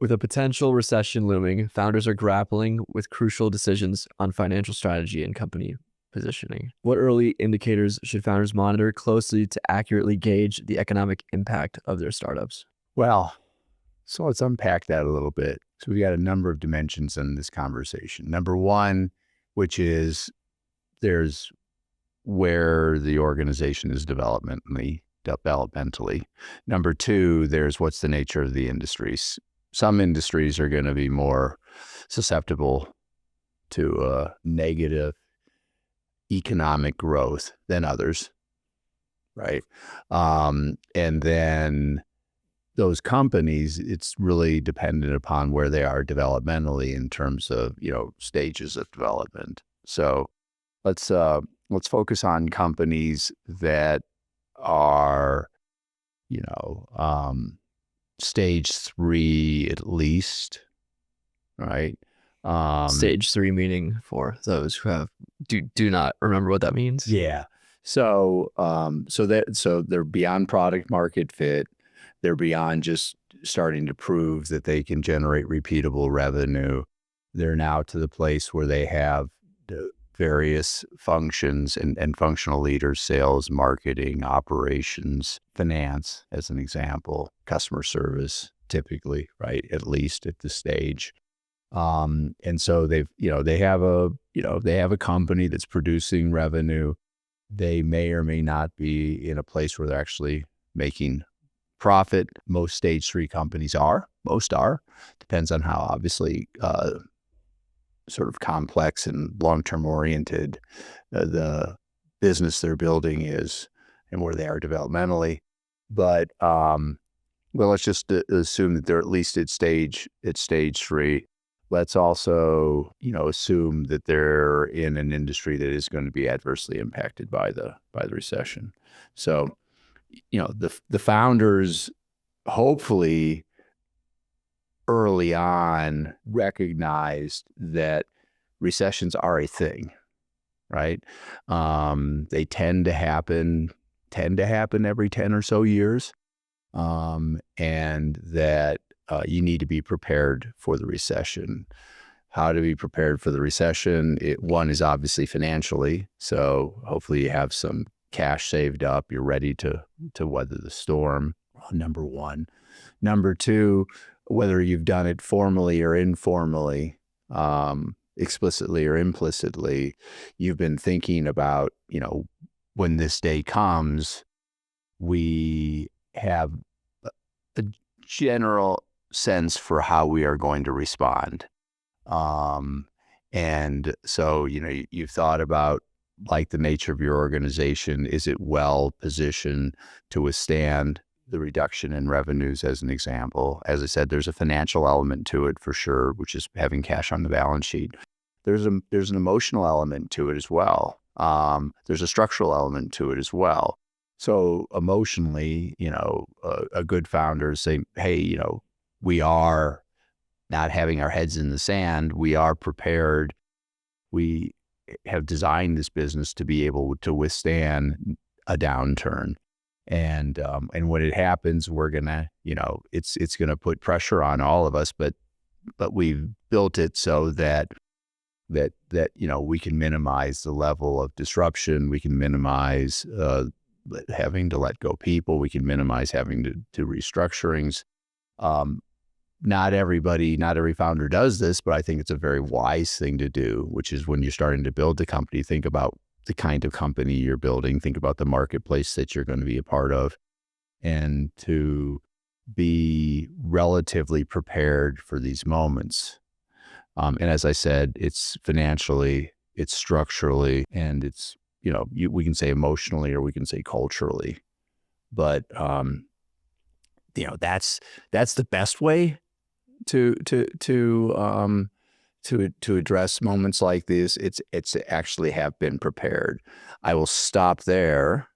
With a potential recession looming, founders are grappling with crucial decisions on financial strategy and company positioning. What early indicators should founders monitor closely to accurately gauge the economic impact of their startups? Well, so let's unpack that a little bit. So we got a number of dimensions in this conversation. Number one, which is there's where the organization is developmentally. Number two, there's what's the nature of the industries. Some industries are going to be more susceptible to negative economic growth than others, right? And then those companies, it's really dependent upon where they are developmentally in terms of, stages of development. So let's focus on companies that are, stage 3 at least, right? Stage 3 meaning, for those who do not remember what that means. Yeah. So they're beyond product market fit. They're beyond just starting to prove that they can generate repeatable revenue. They're now to the place where they have the various functions and functional leaders, sales, marketing, operations, finance, as an example, customer service, typically, right? At least at this stage. And so they have a company that's producing revenue. They may or may not be in a place where they're actually making profit. Most stage 3 companies are. Most are. Depends on how obviously sort of complex and long-term oriented the business they're building is and where they are developmentally. But let's just assume that they're at least at stage 3. Let's also, assume that they're in an industry that is going to be adversely impacted by the recession. So, the founders hopefully early on recognized that recessions are a thing, right? They tend to happen every 10 or so years, and that you need to be prepared for the recession. How to be prepared for the recession? One is obviously financially. So hopefully you have some cash saved up. You're ready to weather the storm. Number one. Number two, whether you've done it formally or informally, explicitly or implicitly, you've been thinking about, when this day comes, we have a general sense for how we are going to respond. And so, you've thought about like the nature of your organization. Is it well positioned to withstand the reduction in revenues, as an example? As I said, there's a financial element to it for sure, which is having cash on the balance sheet. There's an emotional element to it as well. There's a structural element to it as well. So emotionally, a good founder is saying, hey, we are not having our heads in the sand. We are prepared. We have designed this business to be able to withstand a downturn. And when it happens, we're gonna, it's gonna put pressure on all of us, but we've built it so that we can minimize the level of disruption. We can minimize having to let go people. We can minimize having to do restructurings. Not every founder does this, but I think it's a very wise thing to do, which is when you're starting to build a company, think about the kind of company you're building, think about the marketplace that you're going to be a part of, and to be relatively prepared for these moments. And as I said, it's financially, it's structurally, and it's, we can say emotionally or we can say culturally, but, that's the best way to address moments like this. It's to actually have been prepared. I will stop there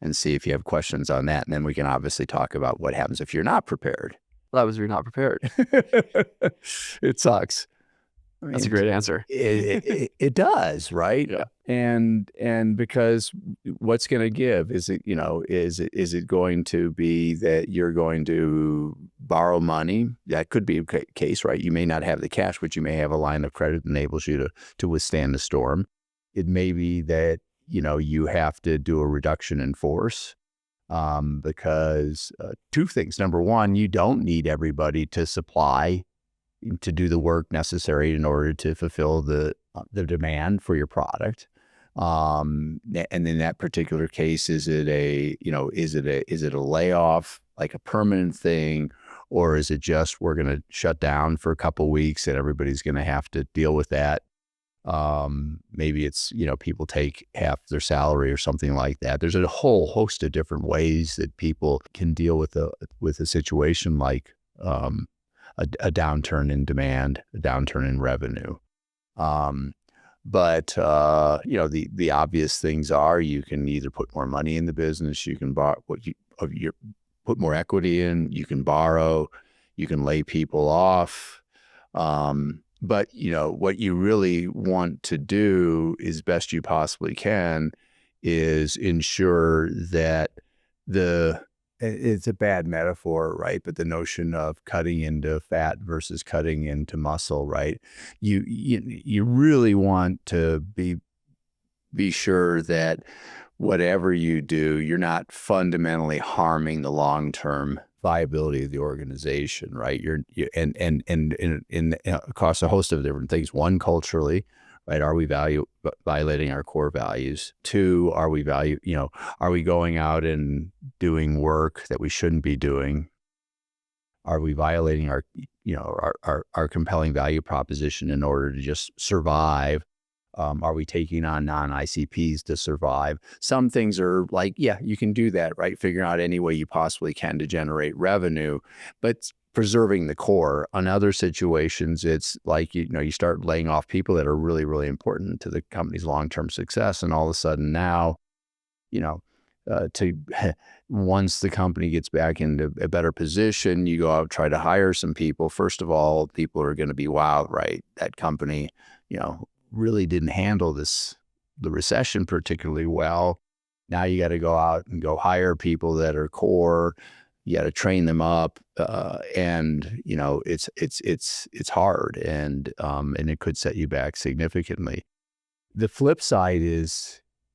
and see if you have questions on that. And then we can obviously talk about what happens if you're not prepared. That was, you're not prepared. It sucks. I mean, That's a great answer. it does, right? Yeah. And because what's going to give? Is it, is it going to be that you're going to borrow money? That could be a case, right? You may not have the cash, but you may have a line of credit that enables you to withstand the storm. It may be that, you have to do a reduction in force. Because two things. Number one, you don't need everybody to supply to do the work necessary in order to fulfill the demand for your product. And in that particular case, is it a layoff, like a permanent thing, or is it just we're going to shut down for a couple of weeks and everybody's going to have to deal with that? Maybe it's, people take half their salary or something like that. There's a whole host of different ways that people can deal with a situation like a downturn in demand, a downturn in revenue. But the obvious things are you can either put more money in the business, you can put more equity in, you can borrow, you can lay people off. But what you really want to do as best you possibly can is ensure that it's a bad metaphor, right? But the notion of cutting into fat versus cutting into muscle, right? You really want to be sure that whatever you do, you're not fundamentally harming the long-term viability of the organization, right? And across a host of different things. One, culturally, right? Are we violating our core values? Two, are we going out and doing work that we shouldn't be doing? Are we violating our compelling value proposition in order to just survive? Are we taking on non-ICPs to survive? Some things are like, yeah, you can do that, right? Figuring out any way you possibly can to generate revenue, but preserving the core. On other situations, it's like, you start laying off people that are really, really important to the company's long-term success. And all of a sudden now, once the company gets back into a better position, you go out, try to hire some people. First of all, people are going to be, wow, right? That company, really didn't handle the recession particularly well. Now you got to go out and go hire people that are core. You got to train them up, and it's hard, and it could set you back significantly. The flip side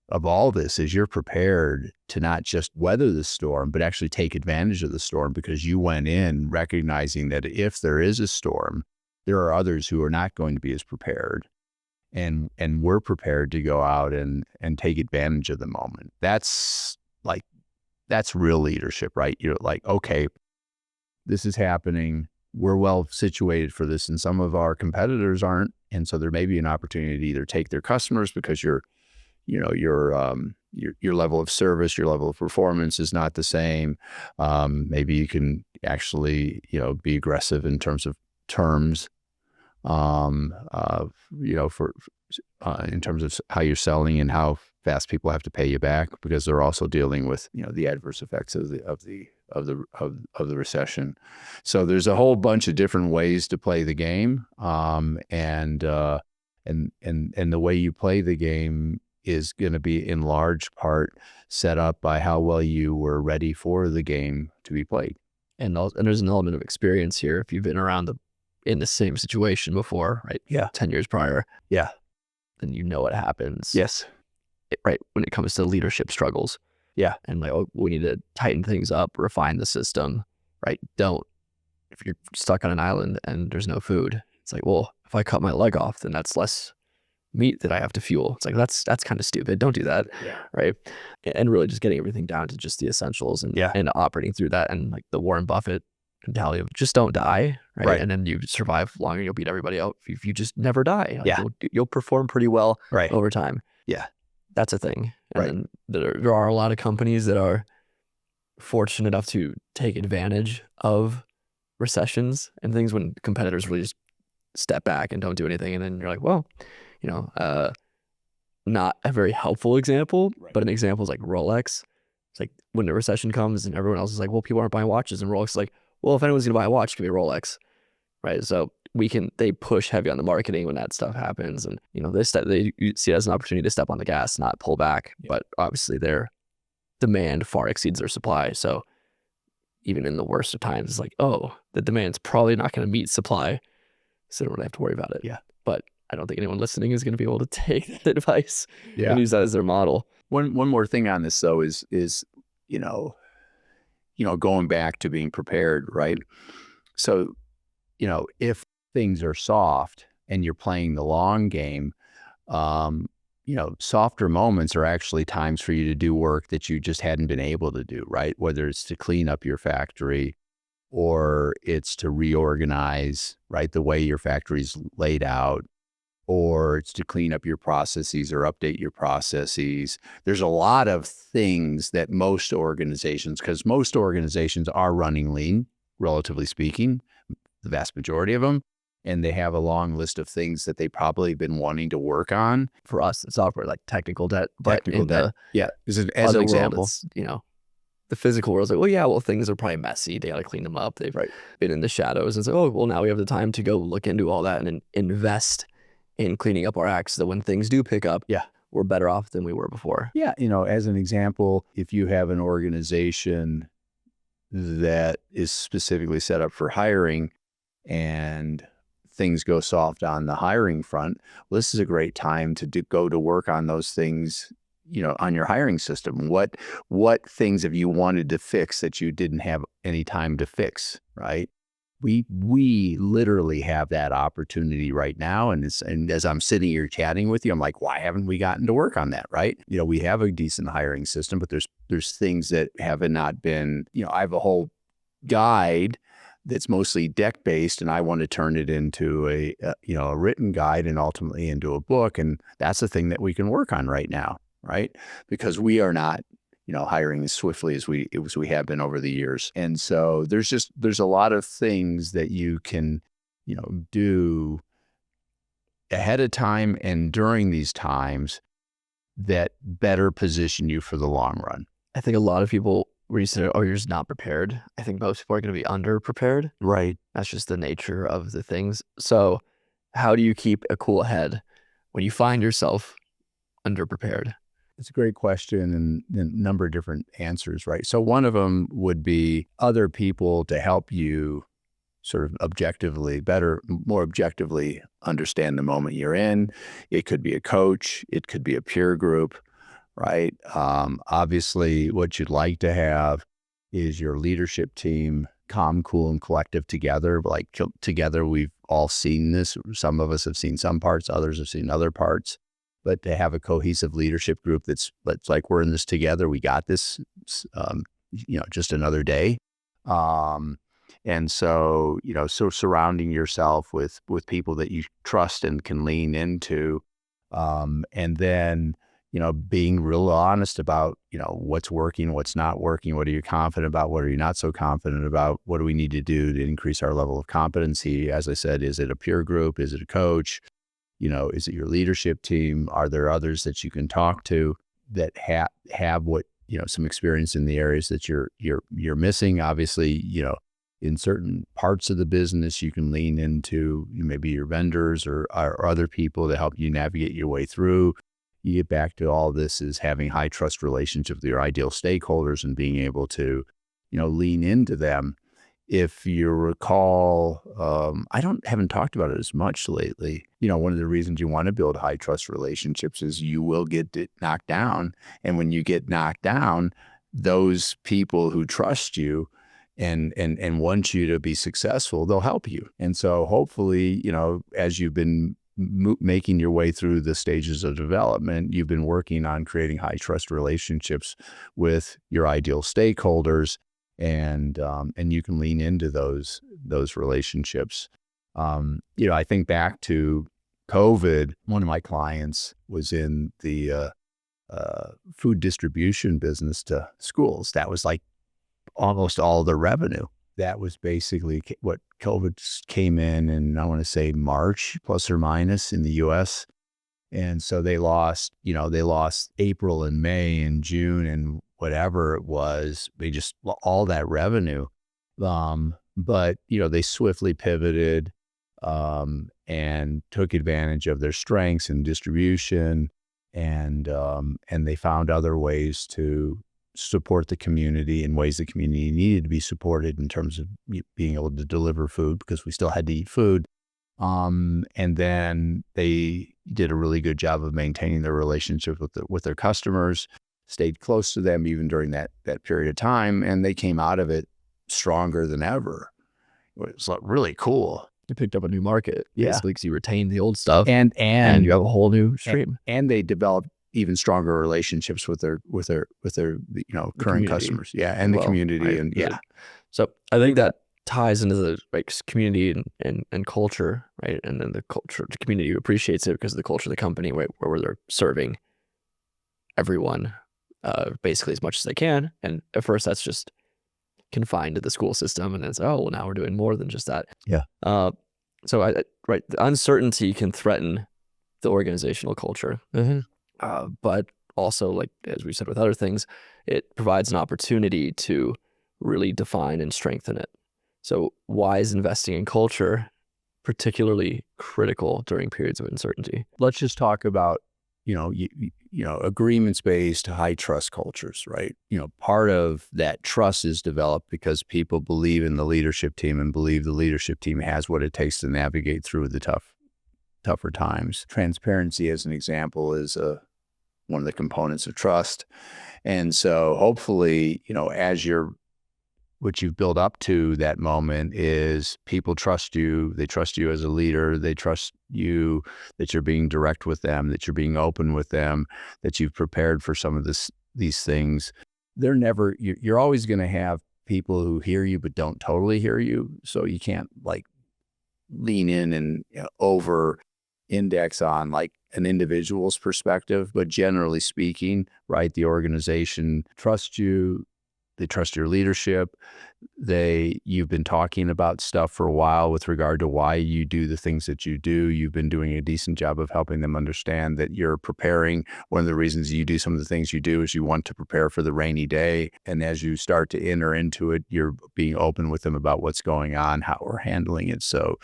of all this is you're prepared to not just weather the storm, but actually take advantage of the storm because you went in recognizing that if there is a storm, there are others who are not going to be as prepared. And we're prepared to go out and take advantage of the moment. That's real leadership, right? You're like, okay, this is happening. We're well situated for this, and some of our competitors aren't. And so there may be an opportunity to either take their customers because your level of service, your level of performance is not the same. Maybe you can actually, be aggressive in terms of terms. In terms of how you're selling and how fast people have to pay you back, because they're also dealing with, the adverse effects of the recession. So there's a whole bunch of different ways to play the game. And the way you play the game is going to be in large part set up by how well you were ready for the game to be played. And there's an element of experience here. If you've been around in the same situation before, right? Yeah. 10 years prior. Yeah. Then you know what happens. Yes. Right. When it comes to leadership struggles. Yeah. And like, oh, we need to tighten things up, refine the system, right? If you're stuck on an island and there's no food, it's like, well, if I cut my leg off, then that's less meat that I have to fuel. It's like, that's kind of stupid. Don't do that. Yeah. Right. And really just getting everything down to just the essentials and operating through that. And like the Warren Buffett mentality of just don't die, right? And then you survive longer, you'll beat everybody out. If you just never die, you'll perform pretty well over time. Yeah. That's a thing. And then there are a lot of companies that are fortunate enough to take advantage of recessions and things when competitors really just step back and don't do anything. And then you're like, well, not a very helpful example, but an example is like Rolex. It's like when the recession comes and everyone else is like, well, people aren't buying watches, and Rolex is like, well, if anyone's gonna buy a watch, it could be a Rolex, right? So they push heavy on the marketing when that stuff happens, and they see it as an opportunity to step on the gas, not pull back. But obviously their demand far exceeds their supply, so even in the worst of times, it's like, oh, the demand's probably not going to meet supply, so I don't really have to worry about it. Yeah. But I don't think anyone listening is going to be able to take that advice and use that as their model. One more thing on this though is going back to being prepared, right? So, if things are soft and you're playing the long game, softer moments are actually times for you to do work that you just hadn't been able to do, right? Whether it's to clean up your factory or it's to reorganize, right, the way your factory's laid out, or it's to clean up your processes or update your processes. There's a lot of things that most organizations are running lean, relatively speaking, the vast majority of them, and they have a long list of things that they probably been wanting to work on. For us, the software, like technical debt. Technical debt. As an example. The physical world's like, things are probably messy. They got to clean them up. They've been in the shadows. And so, now we have the time to go look into all that and invest in cleaning up our acts so that when things do pick up, we're better off than we were before. As an example, if you have an organization that is specifically set up for hiring and things go soft on the hiring front, this is a great time to go to work on those things, on your hiring system. What things have you wanted to fix that you didn't have any time to fix, right? We literally have that opportunity right now. And as I'm sitting here chatting with you, I'm like, why haven't we gotten to work on that, right? We have a decent hiring system, but there's things that have not been, I have a whole guide that's mostly deck-based, and I want to turn it into a written guide and ultimately into a book. And that's the thing that we can work on right now, right? Because we are not hiring as swiftly as we have been over the years. And so there's a lot of things that you can, do ahead of time and during these times that better position you for the long run. I think a lot of people, where you said, you're just not prepared. I think most people are going to be underprepared. Right. That's just the nature of the things. So how do you keep a cool head when you find yourself underprepared? It's a great question and a number of different answers, right? So one of them would be other people to help you sort of more objectively understand the moment you're in. It could be a coach, it could be a peer group, right? Obviously, what you'd like to have is your leadership team calm, cool, and collective together. Like together, we've all seen this. Some of us have seen some parts, others have seen other parts. But to have a cohesive leadership group that's like, we're in this together, we got this, just another day. And so, so surrounding yourself with people that you trust and can lean into, and then, being real honest about, what's working, what's not working, what are you confident about, what are you not so confident about, what do we need to do to increase our level of competency? As I said, is it a peer group? Is it a coach? Is it your leadership team? Are there others that you can talk to that have what, some experience in the areas that you're missing? Obviously, in certain parts of the business, you can lean into maybe your vendors or other people to help you navigate your way through. You get back to all this is having high trust relationships with your ideal stakeholders and being able to, lean into them. If you recall, I haven't talked about it as much lately. One of the reasons you want to build high trust relationships is you will get knocked down. And when you get knocked down, those people who trust you and want you to be successful, they'll help you. And so hopefully, as you've been making your way through the stages of development, you've been working on creating high trust relationships with your ideal stakeholders. And you can lean into those relationships. I think back to COVID. One of my clients was in the food distribution business to schools. That was like almost all the revenue. That was basically what COVID came in, I want to say March plus or minus in the U.S. And so they lost April and May and June and whatever it was, they just all that revenue. But they swiftly pivoted. and took advantage of their strengths in distribution, and they found other ways to support the community in ways the community needed to be supported in terms of being able to deliver food, because we still had to eat food. And then they did a really good job of maintaining their relationship with their customers, stayed close to them even during that period of time, and they came out of it stronger than ever. It was like really cool. You picked up a new market, Yeah. basically, because you retained the old stuff, And you have a whole new stream. and they developed even stronger relationships with their current community customers. Yeah, and the community, right? and yeah. So I think that ties into the community and culture, right? And then the culture, the community appreciates it because of the culture of the company, right, where they're serving everyone basically as much as they can. And at first, that's just confined to the school system, and then it's, oh, well, now we're doing more than just that. Yeah. So the uncertainty can threaten the organizational culture, but also, like as we said with other things, it provides an opportunity to really define and strengthen it. So why is investing in culture particularly critical during periods of uncertainty? Let's just talk about, agreements-based high trust cultures, right? Part of that trust is developed because people believe in the leadership team and believe the leadership team has what it takes to navigate through the tougher times. Transparency, as an example, is one of the components of trust. And so hopefully, what you've built up to that moment is people trust you. They trust you as a leader. They trust you that you're being direct with them, that you're being open with them, that you've prepared for some of these things. You're always going to have people who hear you but don't totally hear you. So you can't lean in and over index on an individual's perspective. But generally speaking, right, the organization trusts you. They trust your leadership. You've been talking about stuff for a while with regard to why you do the things that you do. You've been doing a decent job of helping them understand that you're preparing. One of the reasons you do some of the things you do is you want to prepare for the rainy day. And as you start to enter into it, you're being open with them about what's going on, how we're handling it. So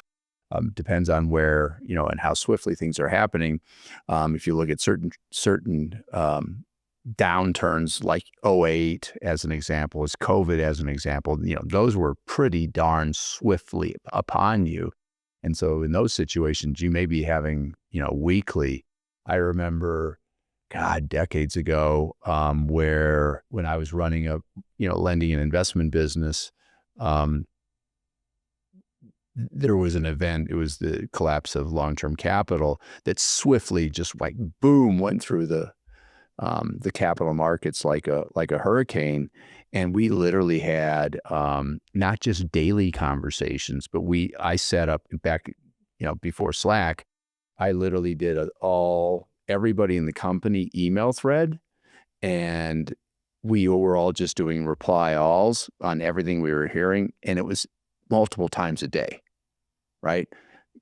depends on where, and how swiftly things are happening. If you look at certain downturns like 2008 as an example, as COVID as an example, those were pretty darn swiftly upon you. And so in those situations, you may be having, weekly. I remember, decades ago, where when I was running a, lending and investment business, there was an event. It was the collapse of long-term capital that swiftly just boom, went through the capital markets like a hurricane. And we literally had not just daily conversations, but I set up back, before Slack, I literally did everybody in the company email thread, and we were all just doing reply alls on everything we were hearing. And it was multiple times a day, right?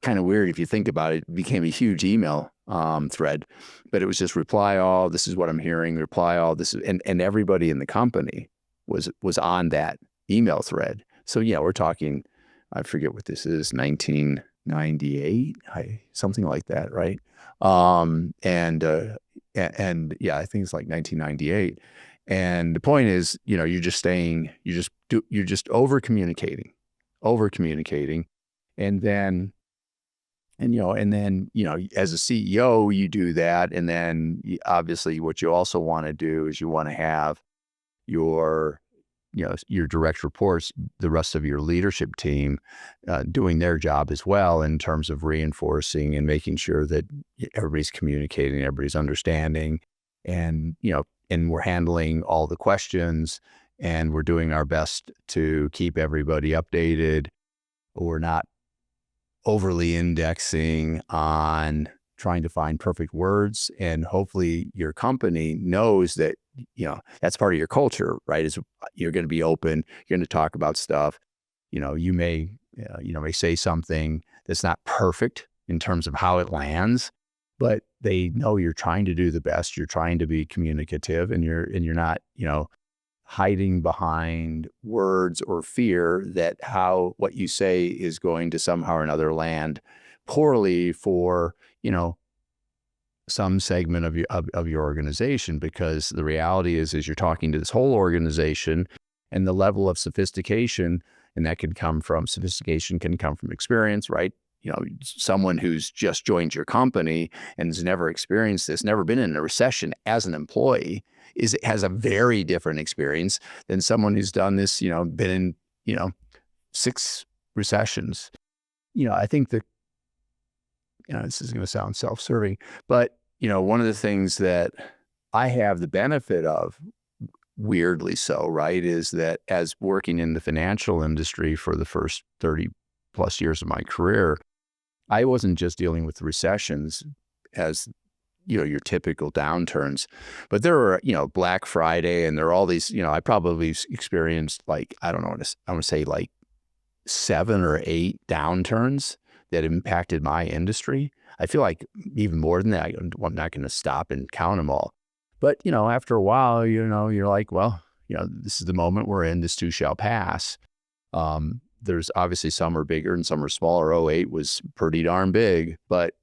Kind of weird if you think about it. It became a huge email thread, but it was just reply all, this is what I'm hearing, reply all, this is, and everybody in the company was on that email thread. So yeah, we're talking, I forget what this is, 1998, something like that, right? And yeah, I think it's like 1998. And the point is, you're just over communicating, and then as a CEO, you do that. And then obviously what you also want to do is you want to have your direct reports, the rest of your leadership team, doing their job as well in terms of reinforcing and making sure that everybody's communicating, everybody's understanding, and we're handling all the questions, and we're doing our best to keep everybody updated. We're not overly indexing on trying to find perfect words, and hopefully your company knows that, that's part of your culture, right? Is you're going to be open, you're going to talk about stuff. You may say something that's not perfect in terms of how it lands, but they know you're trying to do the best, you're trying to be communicative, and you're not, hiding behind words or fear that what you say is going to somehow or another land poorly for, some segment of your organization, because the reality is you're talking to this whole organization, and the level of sophistication, and sophistication can come from experience, right? Someone who's just joined your company and has never experienced this, never been in a recession as an employee, has a very different experience than someone who's done this, been in, 6 recessions. I think that, this is going to sound self-serving, but, one of the things that I have the benefit of, weirdly so, right, is that as working in the financial industry for the first 30 plus years of my career, I wasn't just dealing with recessions as, your typical downturns, but there were, Black Friday, and there are all these, I probably experienced, like, I don't know, I want to say like 7 or 8 downturns that impacted my industry. I feel like even more than that. I'm not going to stop and count them all. But, after a while, you're like, well, this is the moment we're in. This too shall pass. There's obviously some are bigger and some are smaller. 08 was pretty darn big. But,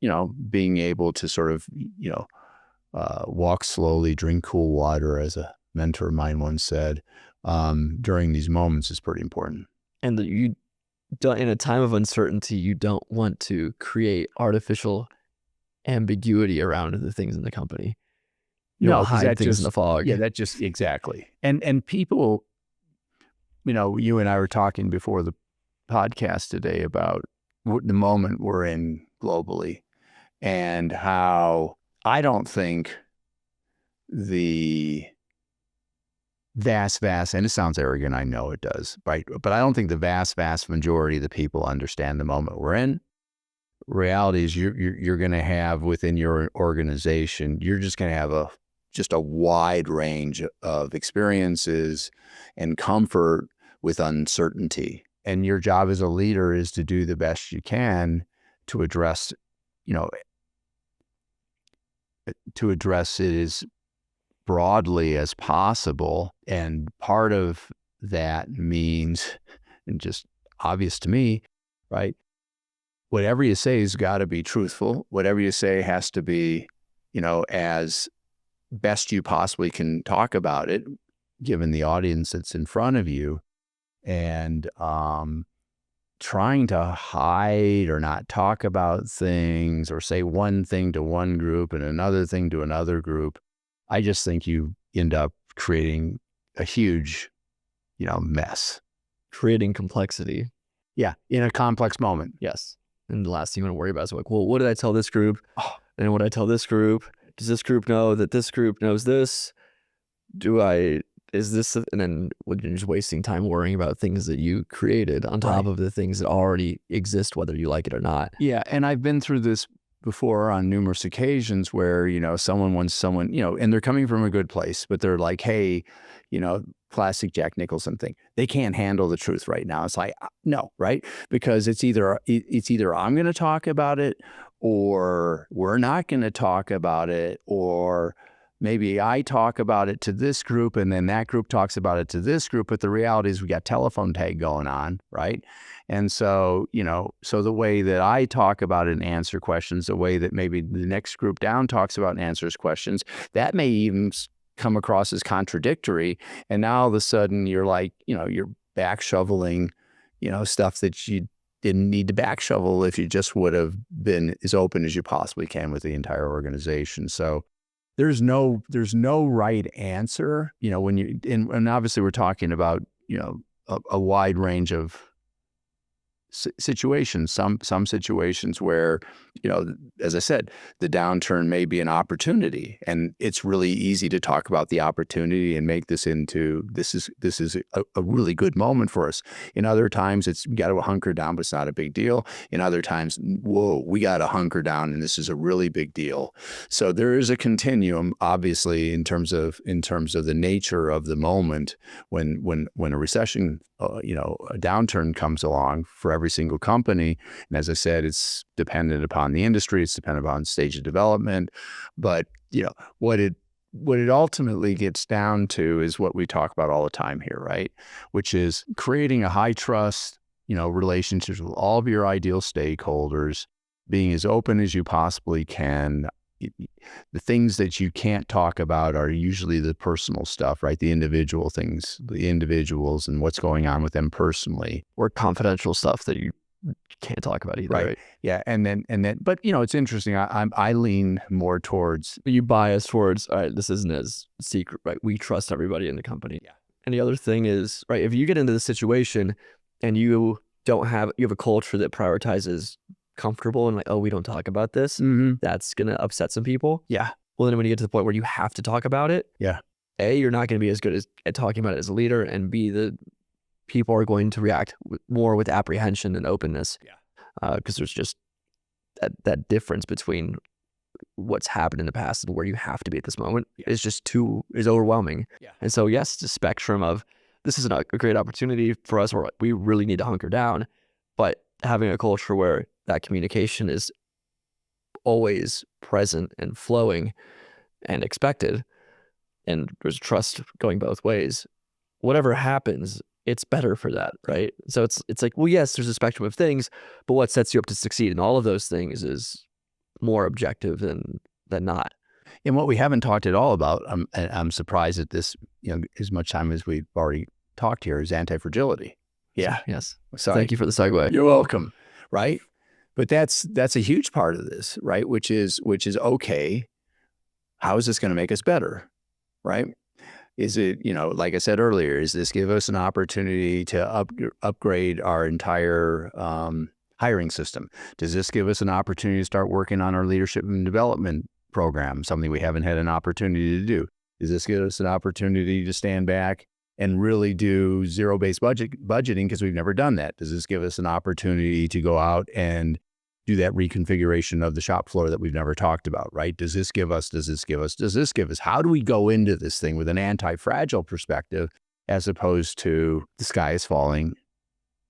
being able to sort of, walk slowly, drink cool water, as a mentor of mine once said, during these moments is pretty important. And that you don't, in a time of uncertainty, you don't want to create artificial ambiguity around the things in the company. You don't hide things in the fog. Yeah, that just exactly. And people, you and I were talking before the podcast today about the moment we're in globally, and how I don't think the vast, and it sounds arrogant, I know it does, right? But I don't think the vast majority of the people understand the moment we're in. Reality is you're going to have within your organization, you're just going to have just a wide range of experiences and comfort with uncertainty. And your job as a leader is to do the best you can to address, it as broadly as possible. And part of that means, and just obvious to me, right? Whatever you say has got to be truthful. Whatever you say has to be, as best you possibly can talk about it, given the audience that's in front of you. And trying to hide or not talk about things, or say one thing to one group and another thing to another group, I just think you end up creating a huge, mess. Creating complexity. Yeah, in a complex moment. Yes. And the last thing you want to worry about is like, well, what did I tell this group? And what did I tell this group? Does this group know that this group knows this? Is this, and then you're just wasting time worrying about things that you created on top of the things that already exist, whether you like it or not. Yeah. And I've been through this before on numerous occasions where, someone wants someone, and they're coming from a good place, but they're like, hey, classic Jack Nicholson thing. They can't handle the truth right now. It's like, no, right? Because it's either I'm going to talk about it, or we're not going to talk about it, or maybe I talk about it to this group and then that group talks about it to this group. But the reality is we got telephone tag going on, right? And so, so the way that I talk about it and answer questions, the way that maybe the next group down talks about and answers questions, that may even come across as contradictory. And now all of a sudden you're like, you're back shoveling, stuff that you didn't need to back shovel if you just would have been as open as you possibly can with the entire organization. So there's no right answer, when and obviously we're talking about, a wide range of situations, some situations where, as I said, the downturn may be an opportunity, and it's really easy to talk about the opportunity and make this into, this is a really good moment for us. In other times, it's we got to hunker down, but it's not a big deal. In other times, whoa, we got to hunker down, and this is a really big deal. So there is a continuum, obviously, in terms of the nature of the moment when a recession, a downturn comes along for every single company. And as I said, it's dependent upon the industry, it's dependent upon stage of development. But what what it ultimately gets down to is what we talk about all the time here, right? Which is creating a high trust, relationships with all of your ideal stakeholders, being as open as you possibly can. The things that you can't talk about are usually the personal stuff, right? The individual things, the individuals and what's going on with them personally. Or confidential stuff that you can't talk about either, right? Yeah. And then, but it's interesting. I lean more towards, You bias towards, all right, this isn't as secret, right? We trust everybody in the company. Yeah. And the other thing is, right, if you get into the situation and you have a culture that prioritizes comfortable and like, oh, we don't talk about this, that's going to upset some people. Yeah. Well, then when you get to the point where you have to talk about it, Yeah. A, you're not going to be as good at talking about it as a leader, and B, the people are going to react more with apprehension and openness. Yeah. Because there's just that difference between what's happened in the past and where you have to be at this moment is overwhelming. Yeah. And so yes, the spectrum of this is a great opportunity for us, or we really need to hunker down, but having a culture where that communication is always present and flowing and expected, and there's trust going both ways, whatever happens, it's better for that, right? So it's like, well, yes, there's a spectrum of things, but what sets you up to succeed in all of those things is more objective than not. And what we haven't talked at all about, and I'm surprised at this, as much time as we've already talked here, is anti-fragility. Yeah. Yes. Sorry. Thank you for the segue. You're welcome. Right. But that's a huge part of this, right? Which is okay. How is this going to make us better? Right. Is it, like I said earlier, is this give us an opportunity to upgrade our entire hiring system? Does this give us an opportunity to start working on our leadership and development program, something we haven't had an opportunity to do? Does this give us an opportunity to stand back and really do zero-based budgeting because we've never done that? Does this give us an opportunity to go out and do that reconfiguration of the shop floor that we've never talked about, right? Does this give us? How do we go into this thing with an anti-fragile perspective as opposed to the sky is falling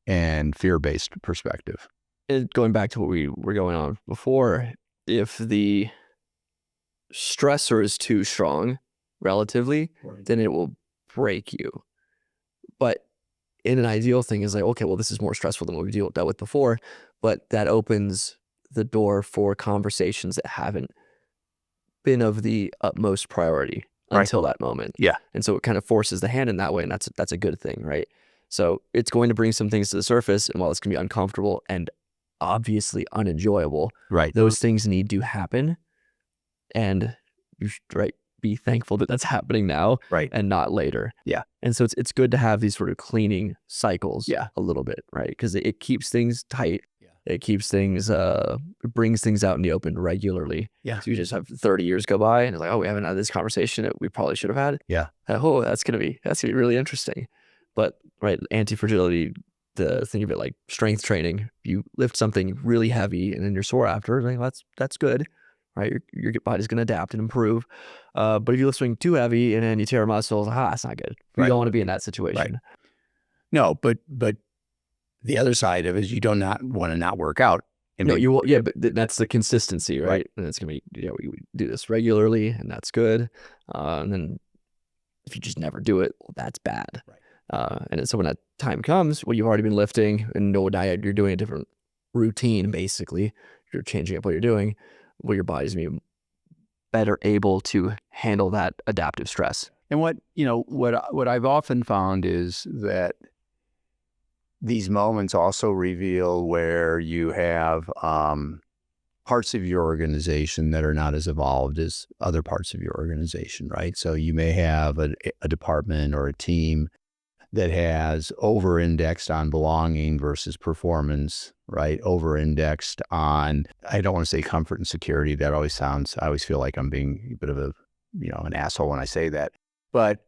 and fear-based perspective? And going back to what we were going on before, if the stressor is too strong relatively, then it will break you. But in an ideal thing is like, okay, well, this is more stressful than what we dealt with before, but that opens the door for conversations that haven't been of the utmost priority until that moment. Yeah. And so it kind of forces the hand in that way, and that's a good thing, right? So it's going to bring some things to the surface, and while it's going to be uncomfortable and obviously unenjoyable, right, those things need to happen, and you should, be thankful that that's happening now, right, and not later. Yeah. And so it's good to have these sort of cleaning cycles, yeah, a little bit, right? Because it keeps things tight. Yeah. It keeps things, it brings things out in the open regularly. Yeah. So you just have 30 years go by, and it's like, oh, we haven't had this conversation that we probably should have had. Yeah. Oh, that's gonna be really interesting. But right, anti-fragility, the think of it like strength training. You lift something really heavy, and then you're sore after. Like, that's good. Right, your body's going to adapt and improve. But if you lift something too heavy and then you tear a muscle, that's not good. You don't want to be in that situation. Right. No, but the other side of it is you do not want to not work out. No, you will. Yeah, but that's the consistency, right? And it's going to be, we do this regularly, and that's good. And then if you just never do it, well, that's bad. Right. And so when that time comes, well, you've already been lifting, and no diet, you're doing a different routine. Basically, you're changing up what you're doing. Well, your body's going to be better able to handle that adaptive stress. And what I've often found is that these moments also reveal where you have parts of your organization that are not as evolved as other parts of your organization, right? So you may have a department or a team that has over-indexed on belonging versus performance, right? Over-indexed on, I don't want to say comfort and security. That always sounds, I always feel like I'm being a bit of a, an asshole when I say that. But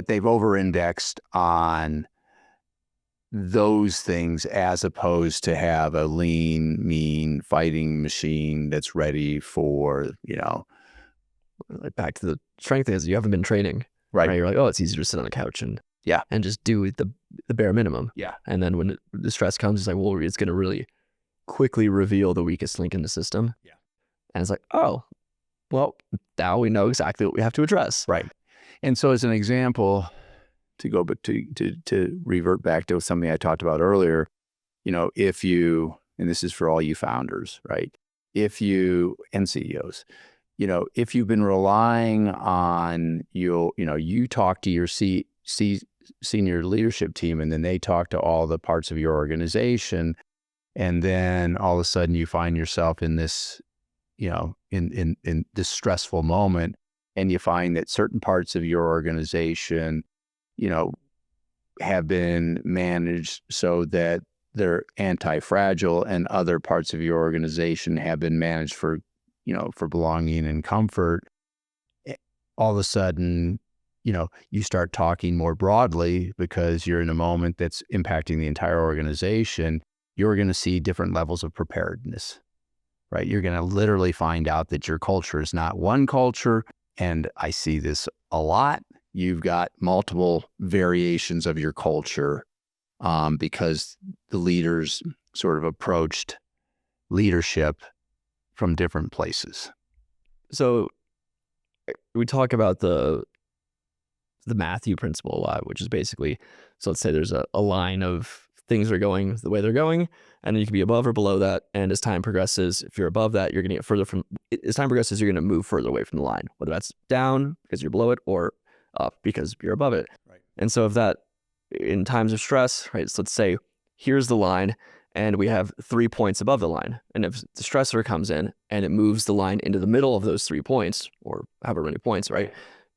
they've over-indexed on those things as opposed to have a lean, mean fighting machine that's ready for, Like back to the strength is you haven't been training, right? You're like, oh, it's easier to sit on a couch and just do the bare minimum. Yeah. And then when the stress comes, it's like, well, it's going to really quickly reveal the weakest link in the system. Yeah. And it's like, oh, well, now we know exactly what we have to address. Right. And so as an example, to go but to revert back to something I talked about earlier, if you, and this is for all you founders, right? If you, and CEOs, if you've been relying on you talk to your senior leadership team, and then they talk to all the parts of your organization, and then all of a sudden you find yourself in this, in this stressful moment, and you find that certain parts of your organization, have been managed so that they're anti-fragile, and other parts of your organization have been managed for belonging and comfort. All of a sudden, you start talking more broadly because you're in a moment that's impacting the entire organization. You're going to see different levels of preparedness, right? You're going to literally find out that your culture is not one culture. And I see this a lot. You've got multiple variations of your culture because the leaders sort of approached leadership from different places. So we talk about the Matthew principle a lot, which is basically, so let's say there's a line of things are going the way they're going, and you can be above or below that. And as time progresses, if you're above that, you're going to get further from, as time progresses, you're going to move further away from the line, whether that's down because you're below it or up because you're above it. Right. And so if that, in times of stress, right, so let's say here's the line and we have 3 points above the line. And if the stressor comes in and it moves the line into the middle of those 3 points, or however many points, right,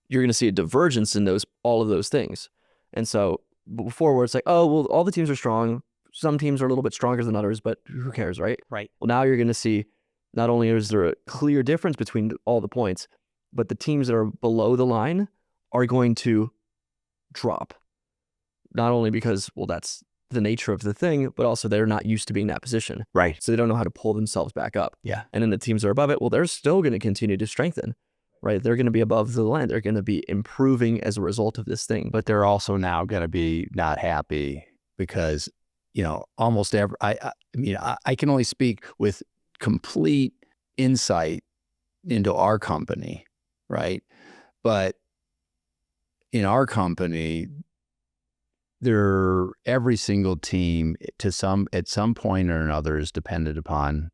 you're going to see a divergence in all of those things. And so before, where it's like, oh, well, all the teams are strong. Some teams are a little bit stronger than others, but who cares, right? Right. Well, now you're going to see not only is there a clear difference between all the points, but the teams that are below the line are going to drop. Not only because, well, that's the nature of the thing, but also they're not used to being in that position. Right. So they don't know how to pull themselves back up. Yeah. And then the teams that are above it, well, they're still going to continue to strengthen, right? They're going to be above the line. They're going to be improving as a result of this thing. But they're also now going to be not happy because, almost every, I can only speak with complete insight into our company, right? But in our company, every single team at some point or another is dependent upon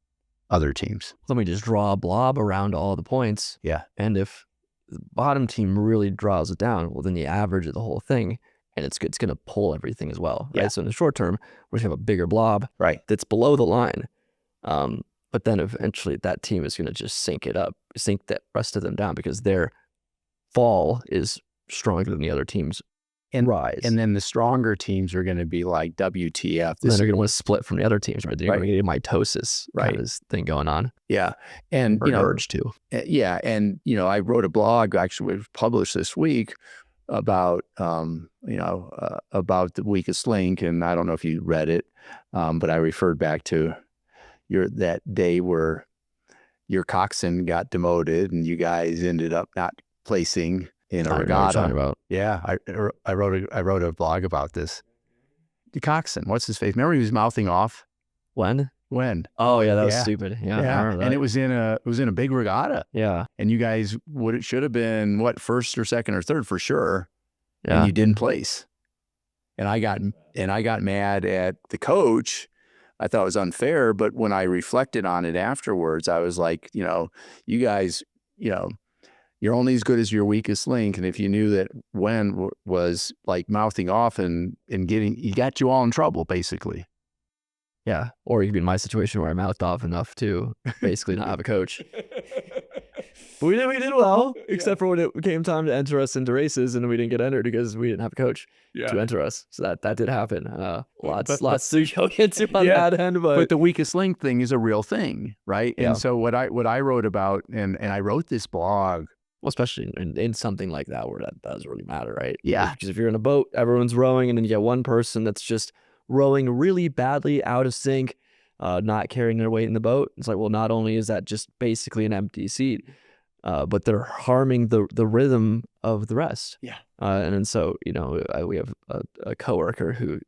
other teams. Let me just draw a blob around all the points. Yeah. And if the bottom team really draws it down, well, then the average of the whole thing, and it's going to pull everything as well, right? Yeah. So in the short term, we're going to have a bigger blob, right, that's below the line. But then eventually that team is going to just sink the rest of them down because their fall is stronger than the other teams. And rise. And then the stronger teams are going to be like, WTF. Then they're going to want to split from the other teams, right? They're right. going to get a mitosis kind of thing going on. Yeah. And, or urge to. Yeah. And, I wrote a blog, actually was published this week about, about the weakest link. And I don't know if you read it, but I referred back to that day where your coxswain got demoted and you guys ended up not placing in a regatta. About. Yeah, I wrote a blog about this. The coxswain, what's his face? Remember he was mouthing off? When? Oh yeah, that was stupid. Yeah, I remember that. And it was in a big regatta. Yeah, and you guys should have been first or second or third for sure. Yeah, and you didn't place. And I got mad at the coach. I thought it was unfair, but when I reflected on it afterwards, I was like, you guys, you're only as good as your weakest link. And if you knew that Wen was like mouthing off and he got you all in trouble, basically. Yeah. Or you could be in my situation where I mouthed off enough to basically not have a coach. But we did well, except for when it came time to enter us into races and we didn't get entered because we didn't have a coach to enter us. So that did happen. Lots to go into on that end. But the weakest link thing is a real thing, right? Yeah. And so what I wrote about, and I wrote this blog, well, especially in something like that where that does really matter, right? Yeah. Because if you're in a boat, everyone's rowing, and then you get one person that's just rowing really badly out of sync, not carrying their weight in the boat. It's like, well, not only is that just basically an empty seat, but they're harming the rhythm of the rest. Yeah. And then so, we have a coworker who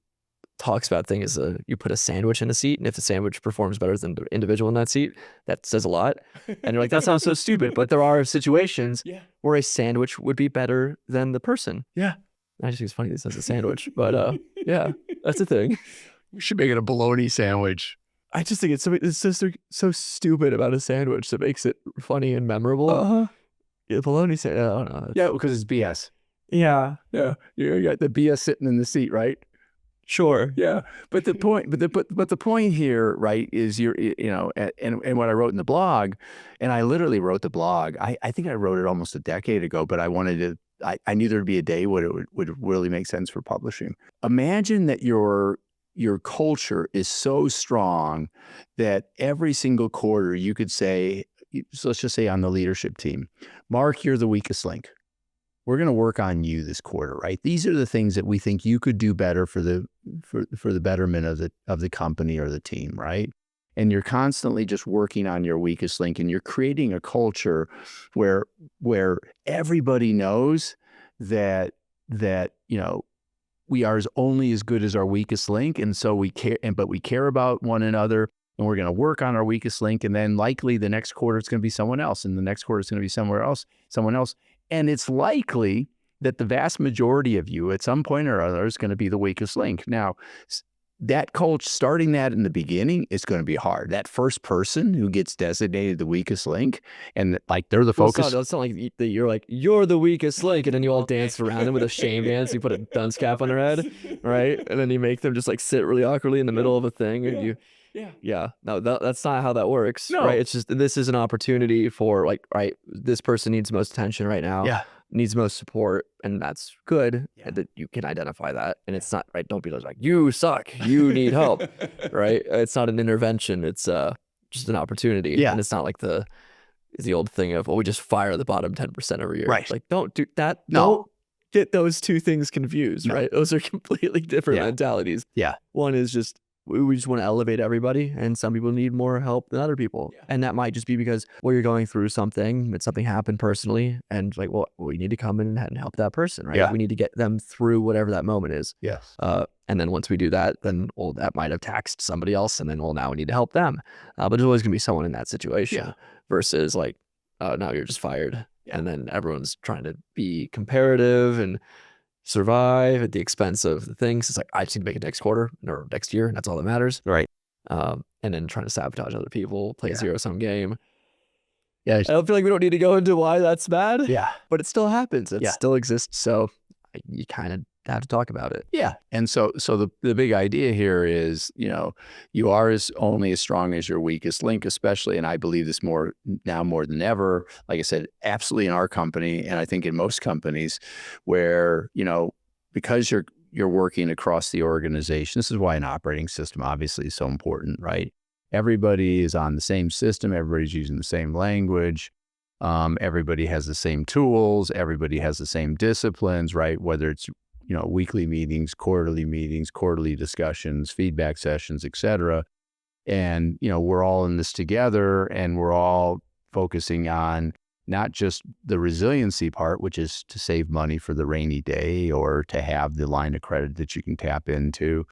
talks about thing is you put a sandwich in a seat, and if the sandwich performs better than the individual in that seat, that says a lot. And you're like, that sounds so stupid, but there are situations where a sandwich would be better than the person. Yeah. I just think it's funny that it says a sandwich, but yeah, that's the thing. We should make it a bologna sandwich. I just think it's so stupid about a sandwich that makes it funny and memorable. Yeah, bologna sandwich. I don't know. Yeah, because it's BS. Yeah. You got the BS sitting in the seat, right? Sure. Yeah, but the point, but the point here, right, is and what I wrote in the blog, and I literally wrote the blog. I think I wrote it almost a decade ago, but I wanted to. I knew there'd be a day when it would really make sense for publishing. Imagine that your culture is so strong that every single quarter you could say, so let's just say on the leadership team, Mark, you're the weakest link. We're going to work on you this quarter, right? These are the things that we think you could do better for the betterment of the company or the team, right? And you're constantly just working on your weakest link, and you're creating a culture where everybody knows that we are only as good as our weakest link, and so we care, but we care about one another, and we're going to work on our weakest link, and then likely the next quarter it's going to be someone else, and the next quarter it's going to be someone else. And it's likely that the vast majority of you at some point or other is going to be the weakest link. Now, that culture, starting that in the beginning, is going to be hard. That first person who gets designated the weakest link, and like they're the focus. It's not like you're the weakest link, and then you all dance around them with a shame dance. You put a dunce cap on their head, right? And then you make them just like sit really awkwardly in the middle of a thing, and no, that's not how that works. No. Right? It's just, this is an opportunity for like, right, this person needs most attention right now. Needs most support, and that's good that you can identify that. And it's not, right, don't be like, you suck, you need help. Right? It's not an intervention, it's just an opportunity. And it's not like the old thing of, well, we just fire the bottom 10% every year. Right. Like, don't do that. No. Don't get those two things confused. Right? Those are completely different mentalities. One is just, we just want to elevate everybody, and some people need more help than other people. And that might just be because, well, you're going through something, that something happened personally, and like, well, we need to come in and help that person, right? We need to get them through whatever that moment is. And then once we do that, then, well, that might have taxed somebody else, and then, well, now we need to help them. But there's always going to be someone in that situation versus like, now you're just fired. And then everyone's trying to be comparative and survive at the expense of the things. It's like, I just need to make it next quarter or next year, and that's all that matters. Right. And then trying to sabotage other people, play a zero-sum game. I don't feel like we don't need to go into why that's bad. But it still happens. It still exists. So you kind of have to talk about it. And so the big idea here is, you are only as strong as your weakest link, especially, and I believe this more than ever, like I said, absolutely in our company, and I think in most companies, where, because you're working across the organization. This is why an operating system obviously is so important, right? Everybody is on the same system. Everybody's using the same language. Everybody has the same tools. Everybody has the same disciplines, right? Whether it's weekly meetings, quarterly discussions, feedback sessions, et cetera. And, we're all in this together, and we're all focusing on not just the resiliency part, which is to save money for the rainy day, or to have the line of credit that you can tap into,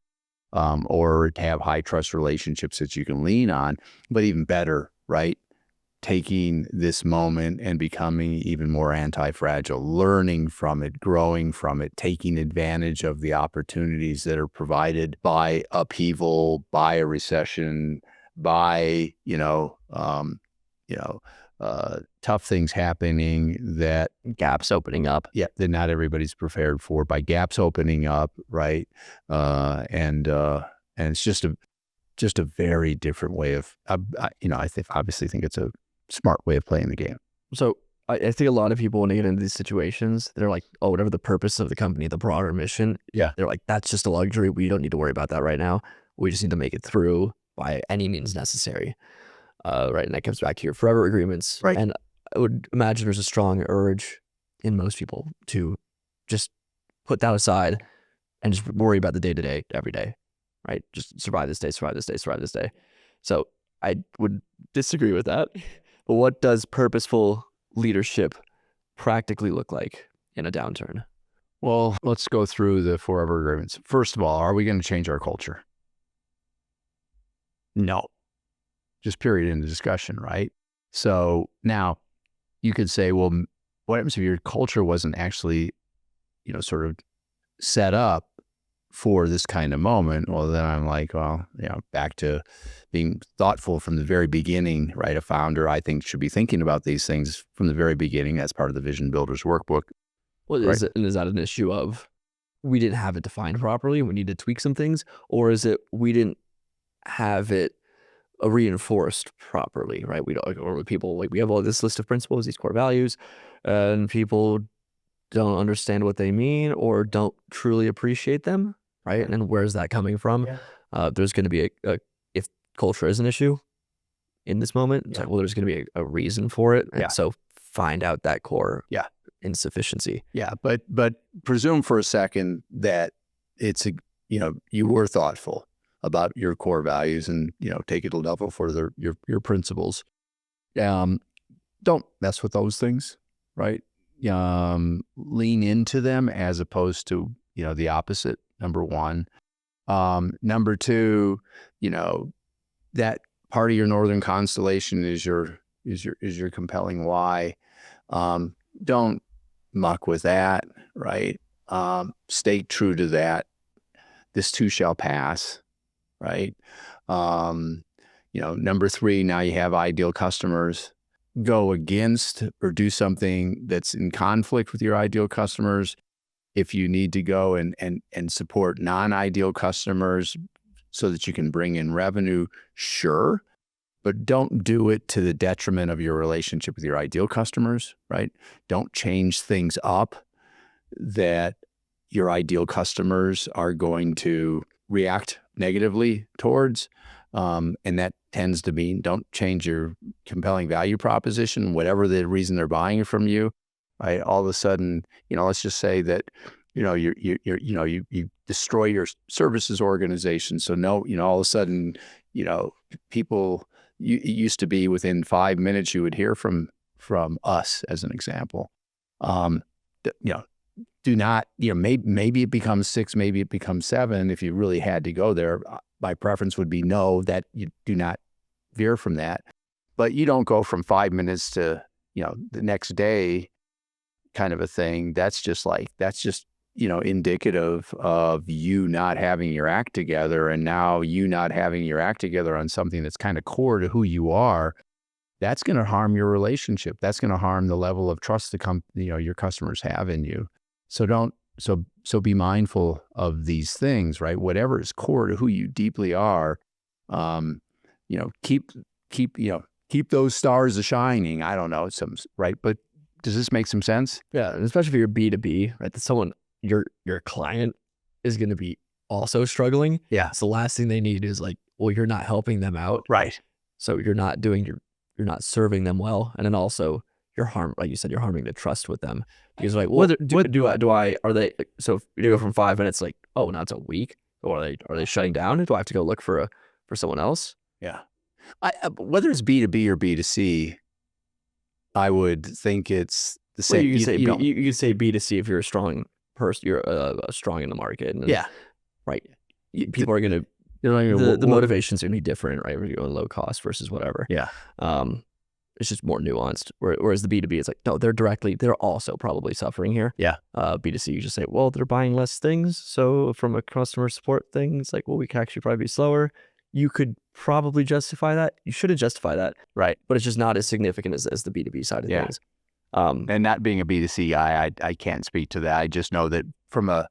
or to have high trust relationships that you can lean on, but even better, right? Taking this moment and becoming even more anti-fragile, learning from it, growing from it, taking advantage of the opportunities that are provided by upheaval, by a recession, by, tough things happening, that gaps opening up. That not everybody's prepared for, by gaps opening up, right? And it's just a very different way of, obviously think it's a smart way of playing the game. So I think a lot of people, when they get into these situations, they're like, oh, whatever the purpose of the company, the broader mission, they're like, that's just a luxury. We don't need to worry about that right now. We just need to make it through by any means necessary. Right. And that comes back to your forever agreements. Right. And I would imagine there's a strong urge in most people to just put that aside and just worry about the day-to-day every day. Right. Just survive this day, survive this day, survive this day. So I would disagree with that. But what does purposeful leadership practically look like in a downturn? Well, let's go through the forever agreements. First of all, are we going to change our culture? No. Just period in the discussion, right? So now you could say, well, what happens if your culture wasn't actually, sort of set up for this kind of moment? Well, then I'm like, well, back to being thoughtful from the very beginning, right? A founder, I think, should be thinking about these things from the very beginning as part of the Vision Builders Workbook. Well, Right. is that an issue of we didn't have it defined properly, we need to tweak some things, or is it we didn't have it reinforced properly, right? We don't, or people like we have all this list of principles, these core values, and people don't understand what they mean or don't truly appreciate them, right? And where's that coming from? Yeah. There's going to be if culture is an issue in this moment, it's Yeah. like, well, there's going to be a reason for it, and Yeah. so find out that core Yeah. insufficiency. Yeah, but presume for a second that it's you were thoughtful about your core values and take it a level for your principles. Don't mess with those things, right? Lean into them as opposed to the opposite. Number one. Number two, that part of your northern constellation is your compelling why. Don't muck with that, right? Stay true to that. This too shall pass, right? Number three, now you have ideal customers. Go against or do something that's in conflict with your ideal customers. If you need to go and support non-ideal customers so that you can bring in revenue, sure. But don't do it to the detriment of your relationship with your ideal customers, right? Don't change things up that your ideal customers are going to react negatively towards. And that tends to mean don't change your compelling value proposition, whatever the reason they're buying it from you, right? All of a sudden, let's just say that, you destroy your services organization. So no, all of a sudden, people, it used to be within 5 minutes you would hear from us, as an example. Do not, maybe it becomes 6, maybe it becomes 7. If you really had to go there, my preference would be no, that you do not veer from that. But you don't go from 5 minutes to, the next day kind of a thing. That's just indicative of you not having your act together, and now you not having your act together on something that's kind of core to who you are. That's going to harm your relationship. That's going to harm the level of trust your customers have in you. So be mindful of these things, right? Whatever is core to who you deeply are, keep those stars a shining. I don't know, right? But does this make some sense? Yeah, and especially if you're B2B, right? That someone your client is going to be also struggling. Yeah. So the last thing they need is like, well, you're not helping them out, Right. so you're not serving them well, and then also like you said, you're harming the trust with them because like, well, are they? So if you go from 5 minutes, like, oh, now it's a week, or are they shutting down? Do I have to go look for someone else? Yeah. Whether it's B2B or B2C, I would think it's the same. Well, you could say B2C if you're a strong person, you're strong in the market. And, yeah. Right. People are going to, the motivations are going to be different, right? We're going low cost versus whatever. Yeah. It's just more nuanced. Whereas the B2B, it's like, no, they're also probably suffering here. Yeah. B2C, you just say, well, they're buying less things. So from a customer support thing, it's like, well, we could actually probably be slower. You could probably justify that. You shouldn't justify that. Right. But it's just not as significant as the B2B side of things. And not being a B2C guy, I can't speak to that. I just know that from a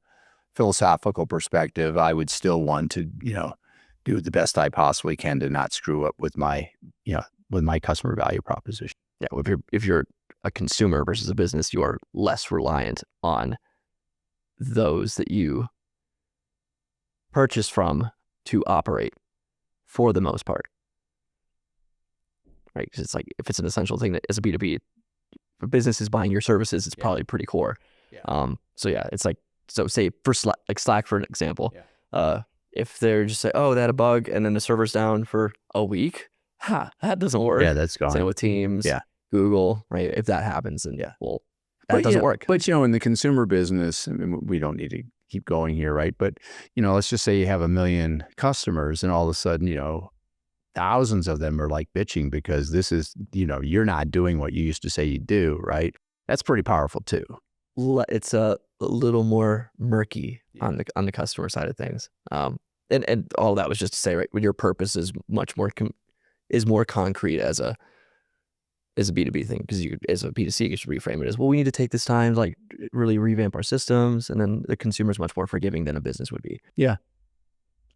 philosophical perspective, I would still want to, do the best I possibly can to not screw up with my customer value proposition. Yeah. If you're a consumer versus a business, you are less reliant on those that you purchase from to operate for the most part. Right. Because it's like, if it's an essential thing that as a B2B, if a business is buying your services, it's probably pretty core. Yeah. So yeah, it's like, so say for Slack, for an example, if they're just say, oh, they had a bug and then the server's down for a week, that doesn't work. Yeah, that's gone. Same with Teams, Google, right? If that happens, then well, that doesn't work. But, in the consumer business, I mean, we don't need to keep going here, right? But, let's just say you have 1 million customers and all of a sudden, thousands of them are like bitching because this is, you're not doing what you used to say you do, right? That's pretty powerful too. It's a little more murky on the customer side of things. And all that was just to say, right, when your purpose is much more more concrete as a B2B thing, because as a B2C, you should reframe it as, well, we need to take this time to like really revamp our systems, and then the consumer is much more forgiving than a business would be. Yeah.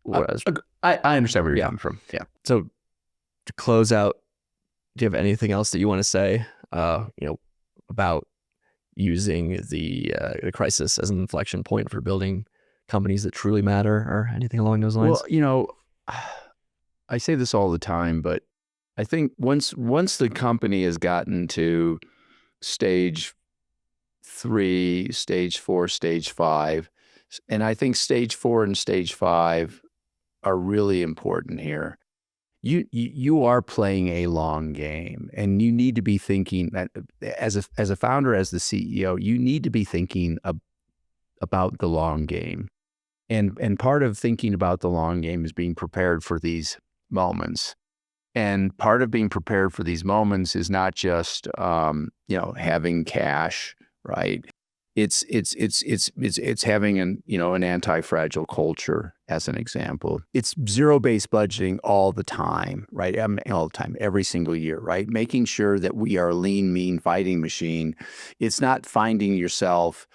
Whereas, I understand where you're coming from. Yeah. So to close out, do you have anything else that you want to say, about using the crisis as an inflection point for building companies that truly matter, or anything along those lines? Well, I say this all the time, but I think once the company has gotten to stage 3, stage 4, stage 5, and I think stage 4 and stage 5 are really important here. You are playing a long game, and you need to be thinking that as a founder, as the CEO, you need to be thinking about the long game. And part of thinking about the long game is being prepared for these moments. And part of being prepared for these moments is not just having cash, right? It's having an anti-fragile culture, as an example. It's zero-based budgeting all the time, right? All the time, every single year, right? Making sure that we are a lean, mean fighting machine. It's not finding yourself,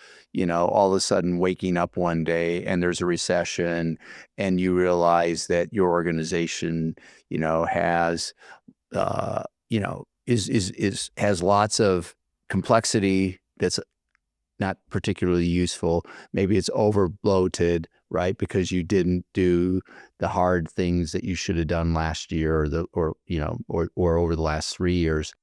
all of a sudden waking up one day and there's a recession and you realize that your organization, has, has lots of complexity that's not particularly useful. Maybe it's over bloated, right? Because you didn't do the hard things that you should have done last year or over the last 3 years.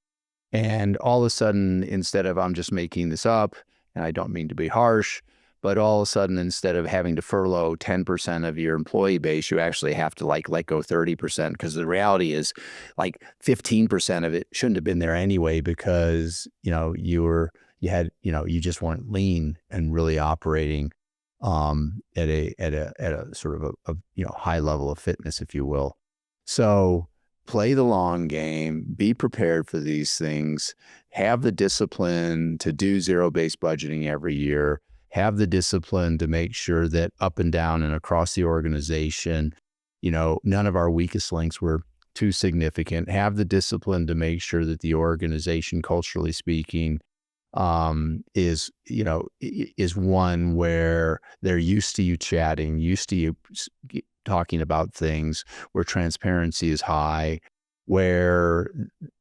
And all of a sudden, instead of, I'm just making this up, and I don't mean to be harsh, but all of a sudden, instead of having to furlough 10% of your employee base, you actually have to let go 30%, because the reality is 15% of it shouldn't have been there anyway, because, you just weren't lean and really operating at a sort of a high level of fitness, if you will. So play the long game, be prepared for these things, have the discipline to do zero-based budgeting every year, have the discipline to make sure that up and down and across the organization, none of our weakest links were too significant. Have the discipline to make sure that the organization, culturally speaking, is one where they're used to you chatting, used to you talking about things, where transparency is high, where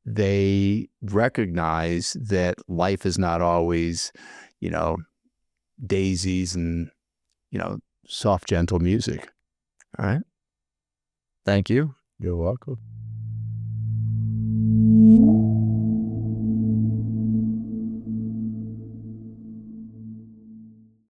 they recognize that life is not always, daisies and, soft, gentle music. All right. Thank you. You're welcome.